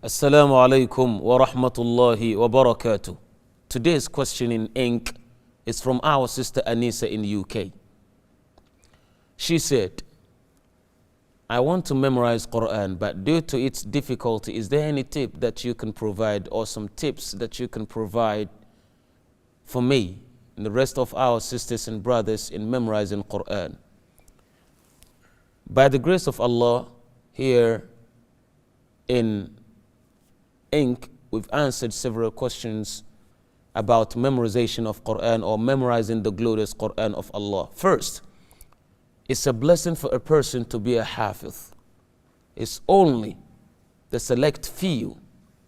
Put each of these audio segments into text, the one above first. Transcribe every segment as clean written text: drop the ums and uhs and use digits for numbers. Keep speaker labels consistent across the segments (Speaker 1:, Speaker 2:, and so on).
Speaker 1: Assalamu alaikum wa rahmatullahi wa barakatuh. Today's question in ink is from our sister Anisa in the UK. She said, I want to memorize Quran, but due to its difficulty, is there any tip that you can provide or some tips that you can provide for me and the rest of our sisters and brothers in memorizing Quran? By the grace of Allah, here in ink, we've answered several questions about memorization of Quran or memorizing the glorious Quran of Allah. First, it's a blessing for a person to be a hafiz. It's only the select few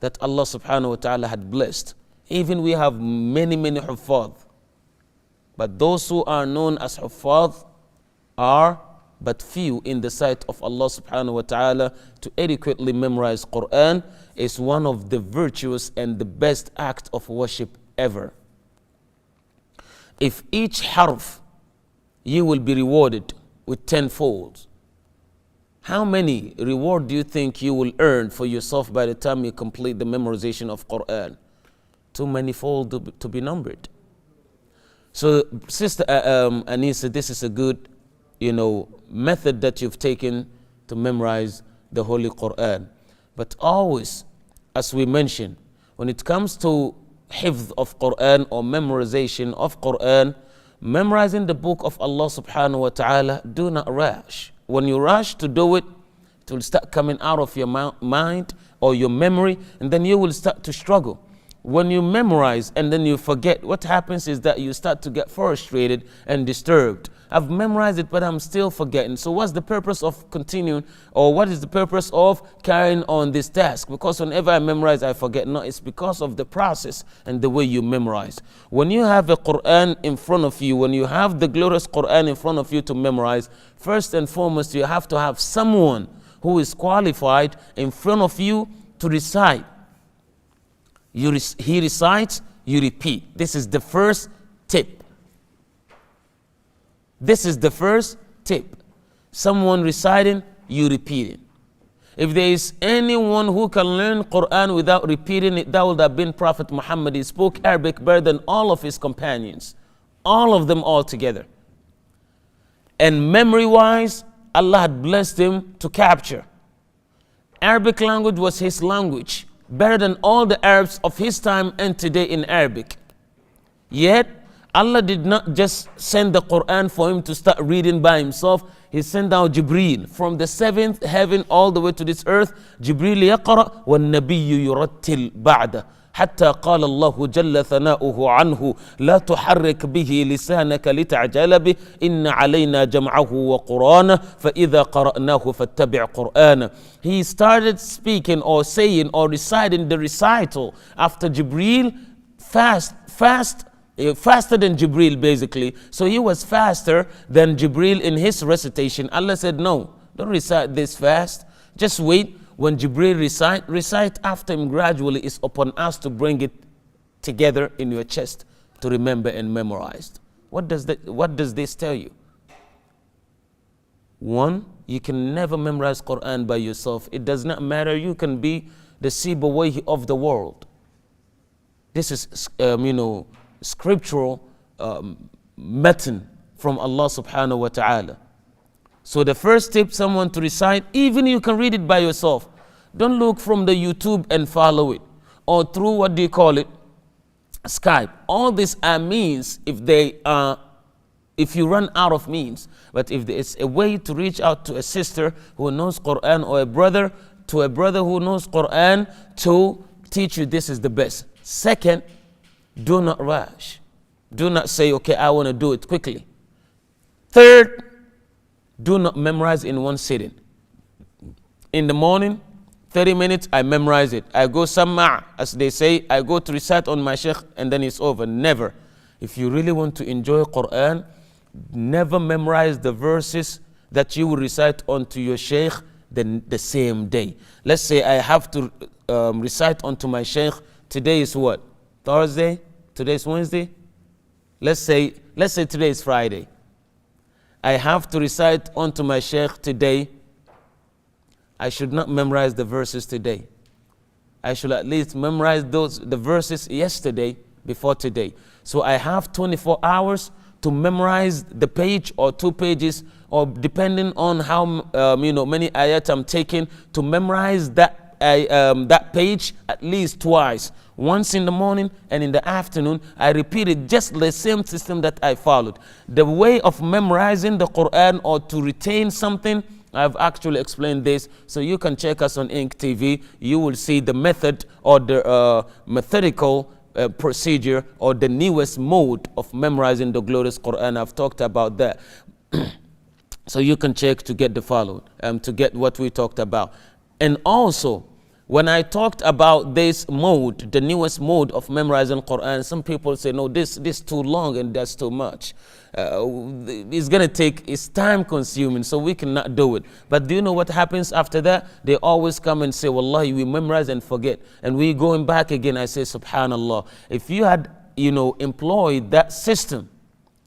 Speaker 1: that Allah subhanahu wa ta'ala had blessed. Even we have many huffaz, but those who are known as huffaz are but few in the sight of Allah subhanahu wa ta'ala. To adequately memorize Quran is one of the virtuous and the best act of worship ever. If each harf you will be rewarded with 10-fold, how many reward do you think you will earn for yourself by the time you complete the memorization of Quran? Too many fold to be numbered. So Sister Anisa, this is a good method that you've taken to memorize the Holy Quran. But always, as we mentioned, when it comes to hifz of Quran or memorization of Quran, memorizing the book of Allah subhanahu wa ta'ala, do not rush. When you rush to do it, it will start coming out of your mind or your memory, and then you will start to struggle. When you memorize and then you forget, what happens is that you start to get frustrated and disturbed. I've memorized it, but I'm still forgetting. So what's the purpose of continuing, or what is the purpose of carrying on this task? Because whenever I memorize, I forget. No, it's because of the process and the way you memorize. When you have a Quran in front of you, when you have the glorious Quran in front of you to memorize, first and foremost, you have to have someone who is qualified in front of you to recite. He recites, you repeat. This is the first tip. This is the first tip. Someone reciting, you repeating. If there is anyone who can learn Quran without repeating it, that would have been Prophet Muhammad. He spoke Arabic better than all of his companions. All of them all together. And memory-wise, Allah had blessed him to capture. Arabic language was his language, better than all the Arabs of his time and today in Arabic. Yet, Allah did not just send the Quran for him to start reading by himself. He sent out Jibreel from the 7th heaven all the way to this earth. Jibreel يقرأ والنبي يرتل بعده حتى قال الله جل ثناؤه عنه لا تحرك به لسانك لتعجل به إن علينا جمعه وقرآنه فإذا قرأناه فاتبع قرآنه. He started speaking or saying or reciting the recital after Jibreel faster than Jibreel basically. So he was faster than Jibreel in his recitation. Allah said, no, don't recite this fast. Just wait. When Jibreel recite after him gradually. It's upon us to bring it together in your chest to remember and memorize. What does this tell you? One, you can never memorize Quran by yourself. It does not matter. You can be the Sibawayh of the world. This is, scriptural method from Allah subhanahu wa ta'ala. So the first tip, someone to recite, even you can read it by yourself. Don't look from the YouTube and follow it, or through what do you call it, Skype. All these are means if you run out of means. But if there is a way to reach out to a sister who knows Quran, or a brother who knows Quran to teach you, this is the best. Second, do not rush. Do not say, okay, I want to do it quickly. Third, do not memorize in one sitting. In the morning, 30 minutes, I memorize it. I go samma', as they say, I go to recite on my sheikh and then it's over. Never. If you really want to enjoy Quran, never memorize the verses that you will recite onto your sheikh the same day. Let's say I have to recite onto my sheikh. Today is what? Thursday? Today is Wednesday? Let's say today is Friday. I have to recite onto my sheikh today. I should not memorize the verses today. I should at least memorize the verses yesterday before today. So I have 24 hours to memorize the page or 2 pages, or depending on how many ayat I'm taking, to memorize that page at least twice. Once in the morning and in the afternoon, I repeated just the same system that I followed. The way of memorizing the Quran or to retain something, I've actually explained this, so you can check us on InkTV. You will see the method or the methodical procedure or the newest mode of memorizing the glorious Quran. I've talked about that. So you can check to get the followed, to get what we talked about. And also, when I talked about this mode, the newest mode of memorizing Quran, some people say, no, this too long and that's too much. It's time consuming, so we cannot do it. But do you know what happens after that? They always come and say, wallahi, we memorize and forget. And we going back again. I say, subhanallah, if you had, employed that system,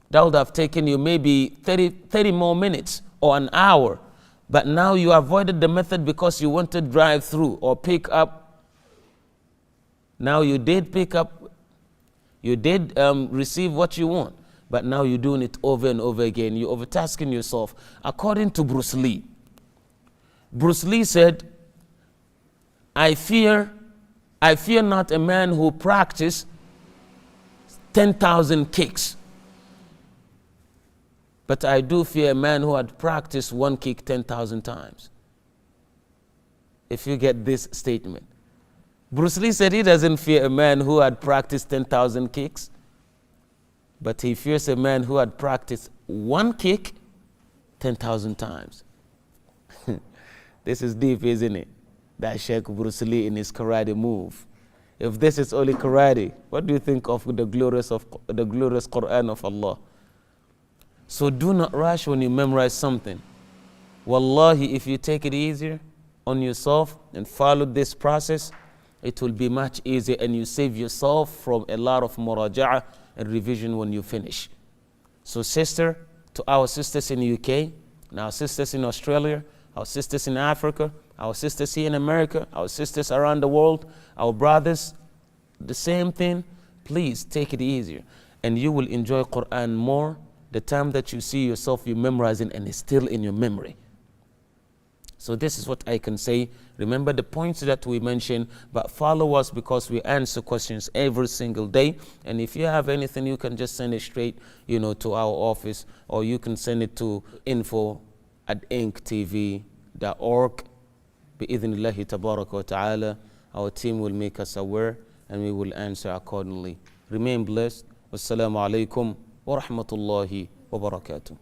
Speaker 1: that would have taken you maybe 30 more minutes or an hour. But now you avoided the method because you want to drive through or pick up. Now you did pick up, you did receive what you want, but now you're doing it over and over again. You're overtasking yourself. According to Bruce Lee said, I fear not a man who practices 10,000 kicks. But I do fear a man who had practiced one kick 10,000 times. If you get this statement. Bruce Lee said he doesn't fear a man who had practiced 10,000 kicks, but he fears a man who had practiced one kick 10,000 times. This is deep, isn't it? That Sheikh Bruce Lee in his karate move. If this is only karate, what do you think of the glorious Quran of Allah? So do not rush when you memorize something. Wallahi, if you take it easier on yourself and follow this process, it will be much easier and you save yourself from a lot of muraja'ah and revision when you finish. So to our sisters in the UK, and our sisters in Australia, our sisters in Africa, our sisters here in America, our sisters around the world, our brothers, the same thing, please take it easier. And you will enjoy Quran more the time that you see yourself, you memorizing and it's still in your memory. So this is what I can say. Remember the points that we mentioned, but follow us because we answer questions every single day. And if you have anything, you can just send it straight, to our office, or you can send it to info@inktv.org. Bi-idhnillahi tabaraka wa ta'ala. Our team will make us aware and we will answer accordingly. Remain blessed. Wassalamu alaikum wa rahmatullahi wa barakatuh.